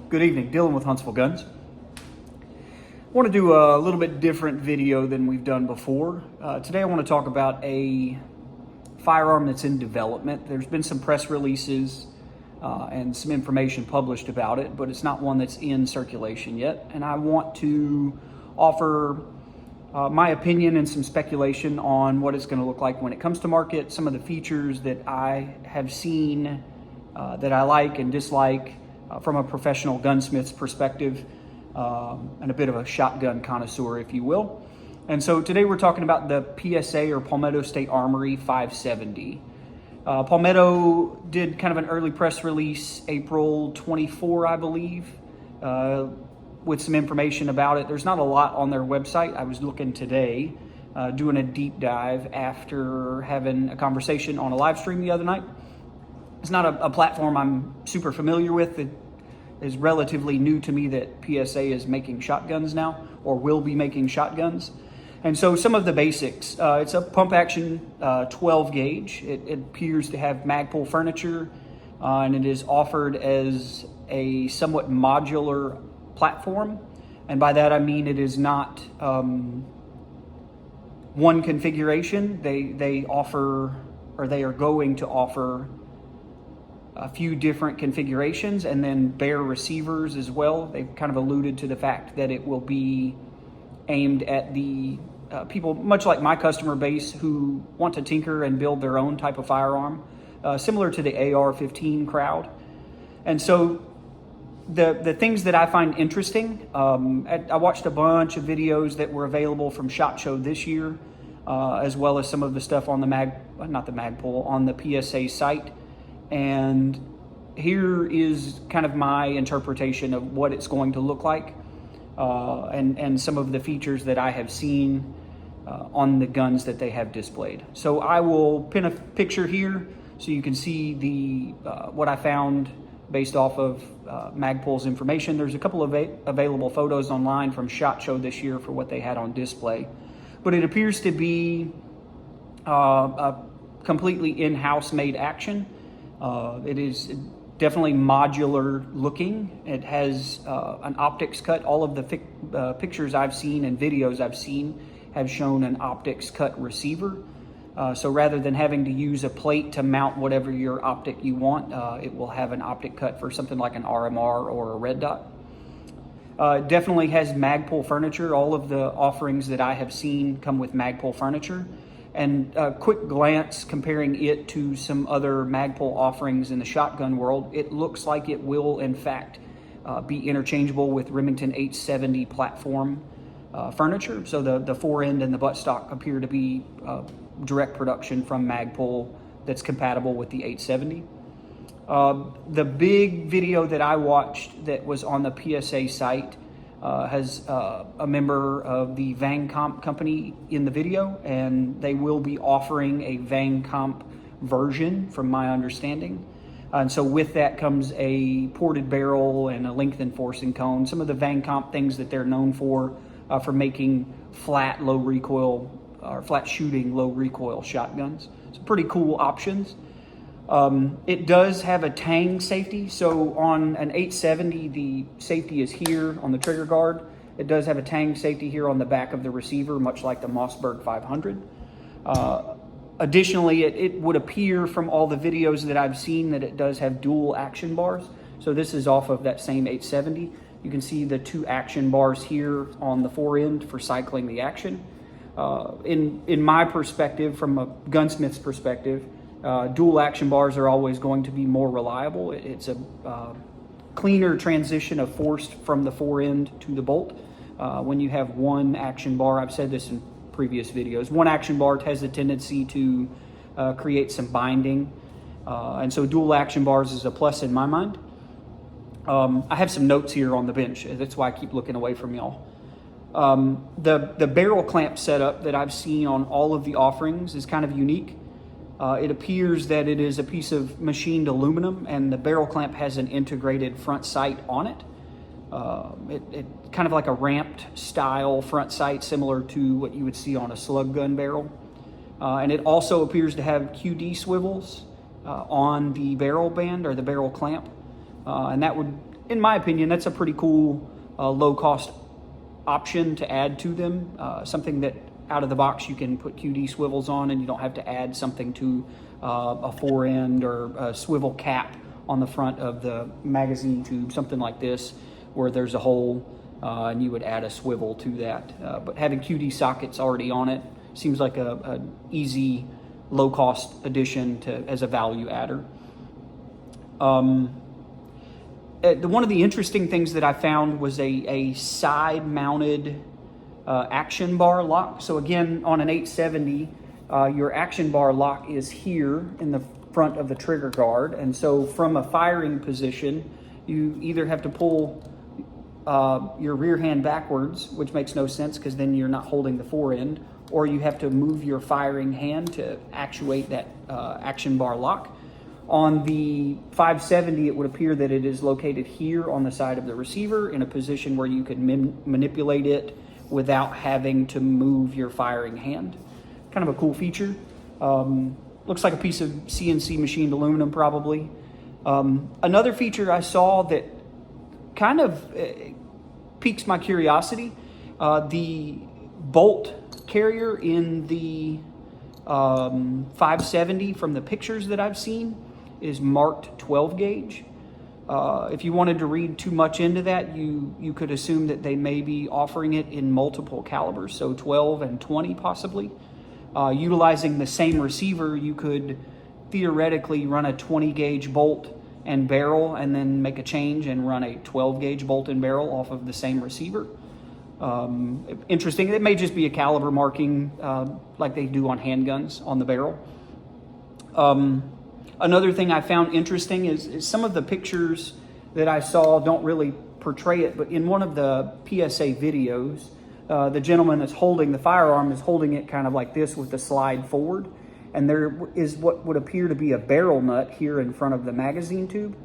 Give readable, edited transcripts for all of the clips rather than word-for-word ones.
Good evening, Dylan with Huntsville Guns. I want to do a little bit different video than we've done before. Today I want to talk about a firearm that's in development. There's been some press releases and some information published about it, but it's not one that's in circulation yet. And I want to offer my opinion and some speculation on what it's going to look like when it comes to market, some of the features that I have seen that I like and dislike from a professional gunsmith's perspective, and a bit of a shotgun connoisseur, if you will. And so today we're talking about the PSA, or Palmetto State Armory 570. Palmetto did kind of an early press release, April 24, I believe, with some information about it. There's not a lot on their website. I was looking today, doing a deep dive after having a conversation on a live stream the other night. It's not a platform I'm super familiar with. It is relatively new to me that PSA is making shotguns now, or will be making shotguns. And so some of the basics, it's a pump action 12 gauge. It appears to have Magpul furniture, and it is offered as a somewhat modular platform. And by that I mean it is not one configuration. They offer, or they are going to offer, a few different configurations, and then bare receivers as well. They've kind of alluded to the fact that it will be aimed at the people, much like my customer base, who want to tinker and build their own type of firearm, similar to the AR-15 crowd. And so the things that I find interesting, I watched a bunch of videos that were available from SHOT Show this year, as well as some of the stuff on the Magpul, on the PSA site. And here is kind of my interpretation of what it's going to look like, and some of the features that I have seen on the guns that they have displayed. So I will pin a picture here so you can see the what I found based off of Magpul's information. There's a couple of available photos online from SHOT Show this year for what they had on display, but it appears to be a completely in-house made action. It is definitely modular looking. It has an optics cut. All of the pictures I've seen and videos I've seen have shown an optics cut receiver. So rather than having to use a plate to mount whatever your optic you want, it will have an optic cut for something like an RMR or a red dot. It definitely has Magpul furniture. All of the offerings that I have seen come with Magpul furniture. And a quick glance comparing it to some other Magpul offerings in the shotgun world, it looks like it will, in fact, be interchangeable with Remington 870 platform furniture. So the fore-end and the buttstock appear to be direct production from Magpul that's compatible with the 870. The big video that I watched that was on the PSA site has a member of the Vang Comp company in the video, and they will be offering a Vang Comp version from my understanding. And so with that comes a ported barrel and a lengthened forcing cone, some of the Vang Comp things that they're known for making flat low recoil, or flat shooting low recoil shotguns. Some pretty cool options. It does have a tang safety. So on an 870, the safety is here on the trigger guard. It does have a tang safety here on the back of the receiver, much like the Mossberg 500. Additionally, it would appear from all the videos that I've seen that it does have dual action bars. So this is off of that same 870. You can see the two action bars here on the fore end for cycling the action. In my perspective, from a gunsmith's perspective, dual action bars are always going to be more reliable. It's a cleaner transition of force from the fore end to the bolt. When you have one action bar, I've said this in previous videos, one action bar has a tendency to create some binding. And so dual action bars is a plus in my mind. I have some notes here on the bench. That's why I keep looking away from y'all. The barrel clamp setup that I've seen on all of the offerings is kind of unique. It appears that it is a piece of machined aluminum, and the barrel clamp has an integrated front sight on it. It kind of like a ramped style front sight, similar to what you would see on a slug gun barrel. And it also appears to have QD swivels on the barrel band, or the barrel clamp. And that would in my opinion, that's a pretty cool low-cost option to add to them. Something that out of the box you can put QD swivels on, and you don't have to add something to a fore-end or a swivel cap on the front of the magazine tube, something like this, where there's a hole and you would add a swivel to that. But having QD sockets already on it seems like a easy, low-cost addition as a value adder. One of the interesting things that I found was a side-mounted action bar lock. So again, on an 870, your action bar lock is here in the front of the trigger guard. And so from a firing position, you either have to pull your rear hand backwards, which makes no sense because then you're not holding the fore end, or you have to move your firing hand to actuate that action bar lock. On the 570, it would appear that it is located here on the side of the receiver in a position where you could manipulate it without having to move your firing hand. Kind of a cool feature. Looks like a piece of CNC machined aluminum probably. Another feature I saw that kind of piques my curiosity, the bolt carrier in the 570 from the pictures that I've seen is marked 12 gauge. If you wanted to read too much into that, you could assume that they may be offering it in multiple calibers, so 12 and 20 possibly. Utilizing the same receiver, you could theoretically run a 20 gauge bolt and barrel and then make a change and run a 12 gauge bolt and barrel off of the same receiver. Interesting. It may just be a caliber marking like they do on handguns on the barrel. Another thing I found interesting is some of the pictures that I saw don't really portray it, but in one of the PSA videos, the gentleman that's holding the firearm is holding it kind of like this with the slide forward, and there is what would appear to be a barrel nut here in front of the magazine tube.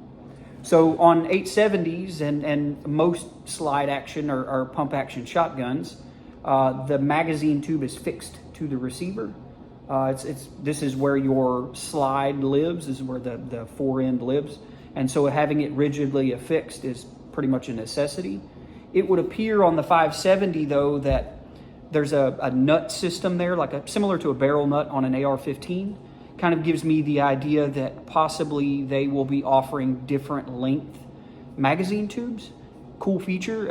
So on 870s and most slide action or pump action shotguns, the magazine tube is fixed to the receiver. This is where your slide lives, this is where the fore end lives. And so having it rigidly affixed is pretty much a necessity. It would appear on the 570 though that there's a nut system there, similar to a barrel nut on an AR-15. Kind of gives me the idea that possibly they will be offering different length magazine tubes. Cool feature.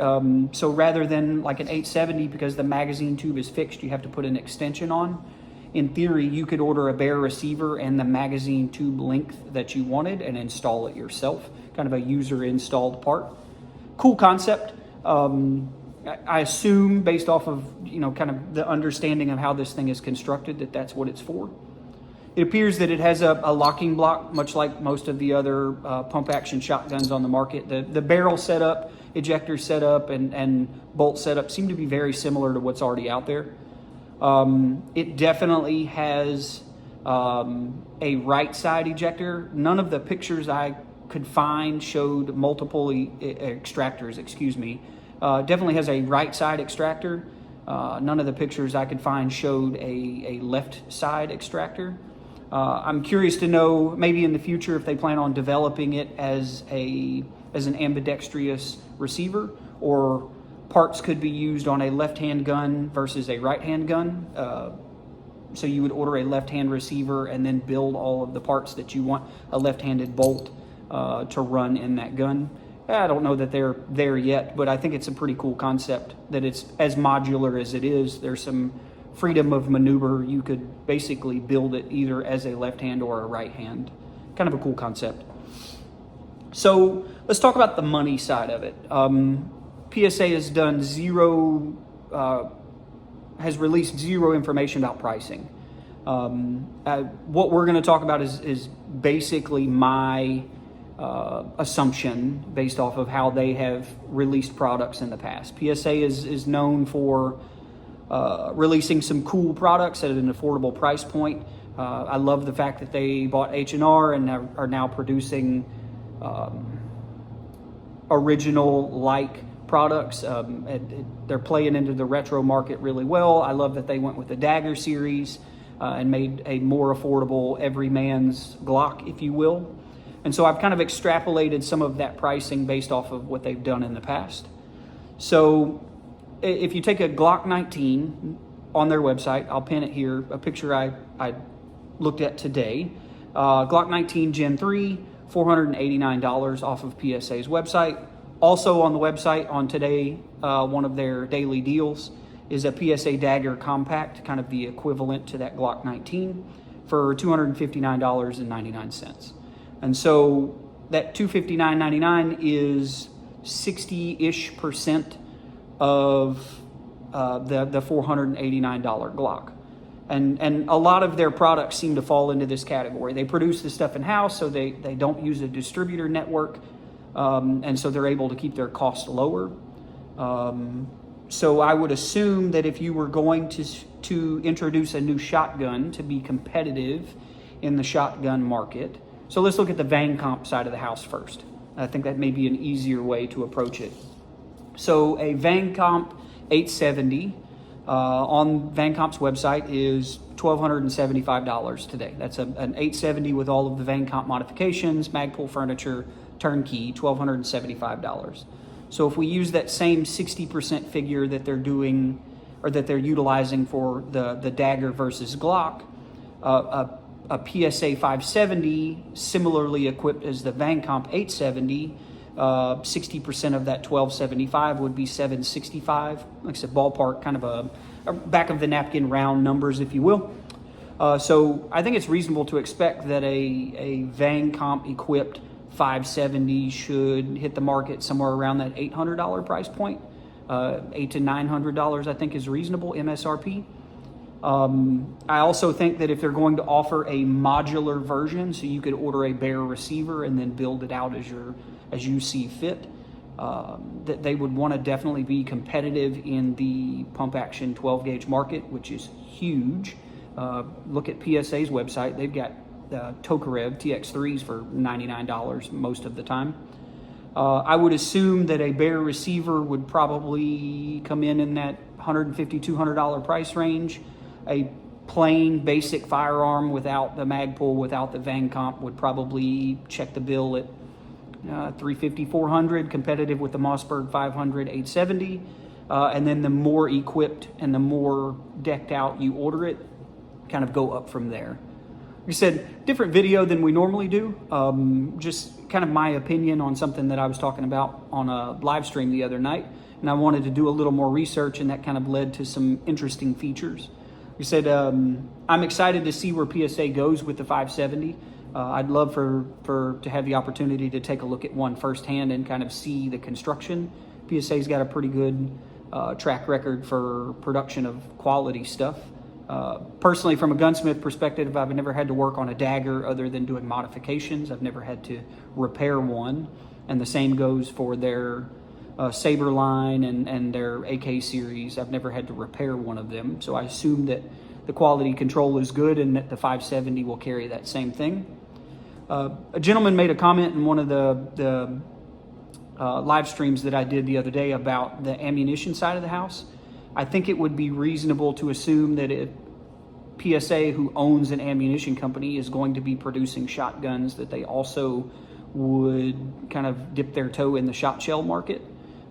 So rather than like an 870, because the magazine tube is fixed, you have to put an extension on. In theory, you could order a bare receiver and the magazine tube length that you wanted and install it yourself. Kind of a user installed part. Cool concept. I assume based off of, kind of the understanding of how this thing is constructed, that that's what it's for. It appears that it has a locking block, much like most of the other pump action shotguns on the market. The barrel setup, ejector setup, and bolt setup seem to be very similar to what's already out there. It definitely has a right side ejector. None of the pictures I could find showed multiple extractors, definitely has a right side extractor. None of the pictures I could find showed a left side extractor. I'm curious to know maybe in the future if they plan on developing it as an ambidextrous receiver, or parts could be used on a left-hand gun versus a right-hand gun. So you would order a left-hand receiver and then build all of the parts that you want a left-handed bolt to run in that gun. I don't know that they're there yet, but I think it's a pretty cool concept that it's as modular as it is. There's some freedom of maneuver. You could basically build it either as a left hand or a right hand. Kind of a cool concept. So let's talk about the money side of it. PSA has done has released zero information about pricing. What we're going to talk about is basically my assumption based off of how they have released products in the past. PSA is known for releasing some cool products at an affordable price point. I love the fact that they bought H&R and are now producing original-like products. They're playing into the retro market really well. I love that they went with the Dagger series and made a more affordable everyman's Glock, if you will. And so I've kind of extrapolated some of that pricing based off of what they've done in the past. So if you take a Glock 19 on their website, I'll pin it here, a picture I looked at today. Glock 19 Gen 3, $489 off of PSA's website. Also on the website on today, one of their daily deals is a PSA Dagger Compact, kind of the equivalent to that Glock 19, for $259.99. And so that $259.99 is 60-ish% of the $489 Glock. And a lot of their products seem to fall into this category. They produce this stuff in-house, so they don't use a distributor network, and so they're able to keep their costs lower. So I would assume that if you were going to introduce a new shotgun to be competitive in the shotgun market, so let's look at the Vang Comp side of the house first. I think that may be an easier way to approach it. So a Vang Comp 870 on Vang Comp's website is $1,275 today. That's an 870 with all of the Vang Comp modifications, Magpul furniture, turnkey, $1,275. So if we use that same 60% figure that they're doing, or that they're utilizing for the Dagger versus Glock, a PSA 570, similarly equipped as the Vang Comp 870, 60% of that 1275 would be 765. Like I said, ballpark, kind of a back of the napkin round numbers, if you will. So I think it's reasonable to expect that a Vang Comp equipped 570 should hit the market somewhere around that $800 price point. $800 to $900 I think is reasonable MSRP. I also think that if they're going to offer a modular version, so you could order a bare receiver and then build it out as you see fit, that they would want to definitely be competitive in the pump action 12 gauge market, which is huge. Look at PSA's website. They've got Tokarev TX3s for $99 most of the time. I would assume that a bare receiver would probably come in that $150, $200 price range. A plain basic firearm without the Magpul, without the Vang Comp, would probably check the bill at $350, $400, competitive with the Mossberg 500, 870. And then the more equipped and the more decked out you order it, kind of go up from there. Like I said, different video than we normally do. Just kind of my opinion on something that I was talking about on a live stream the other night. And I wanted to do a little more research, and that kind of led to some interesting features. We said, I'm excited to see where PSA goes with the 570. I'd love to have the opportunity to take a look at one firsthand and kind of see the construction. PSA's got a pretty good track record for production of quality stuff. Personally, from a gunsmith perspective, I've never had to work on a Dagger other than doing modifications. I've never had to repair one. And the same goes for their Saber line and their AK series. I've never had to repair one of them. So I assume that the quality control is good and that the 570 will carry that same thing. A gentleman made a comment in one of the live streams that I did the other day about the ammunition side of the house. I think it would be reasonable to assume that if PSA, who owns an ammunition company, is going to be producing shotguns, that they also would kind of dip their toe in the shot shell market.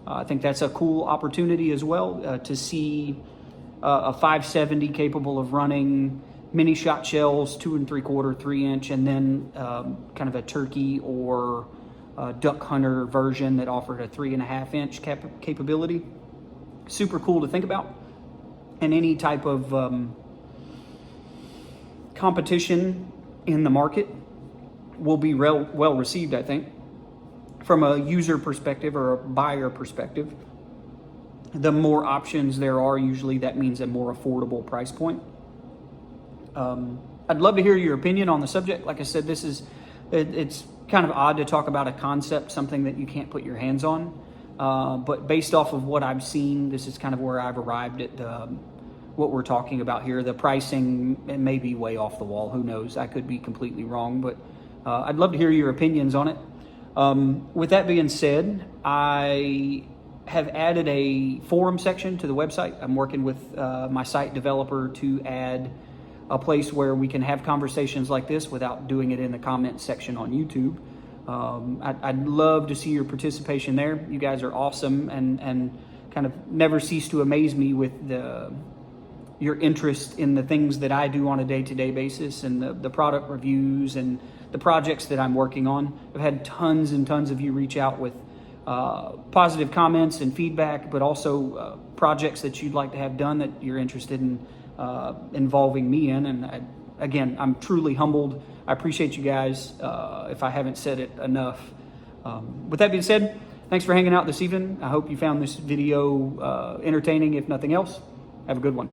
I think that's a cool opportunity as well, to see a 570 capable of running mini shot shells, 2 3/4, 3 inch, and then kind of a turkey or duck hunter version that offered a 3.5 inch capability. Super cool to think about. And any type of competition in the market will be well received, I think. From a user perspective or a buyer perspective, the more options there are, usually that means a more affordable price point. I'd love to hear your opinion on the subject. Like I said, it's kind of odd to talk about a concept, something that you can't put your hands on. But based off of what I've seen, this is kind of where I've arrived at what we're talking about here. The pricing, it may be way off the wall. Who knows? I could be completely wrong, but I'd love to hear your opinions on it. With that being said, I have added a forum section to the website. I'm working with my site developer to add a place where we can have conversations like this without doing it in the comment section on YouTube. I'd love to see your participation there. You guys are awesome, and kind of never cease to amaze me with your interest in the things that I do on a day-to-day basis, and the product reviews and the projects that I'm working on. I've had tons and tons of you reach out with positive comments and feedback, but also projects that you'd like to have done that you're interested in involving me in. And again, I'm truly humbled. I appreciate you guys, if I haven't said it enough. With that being said, thanks for hanging out this evening. I hope you found this video entertaining, if nothing else. Have a good one.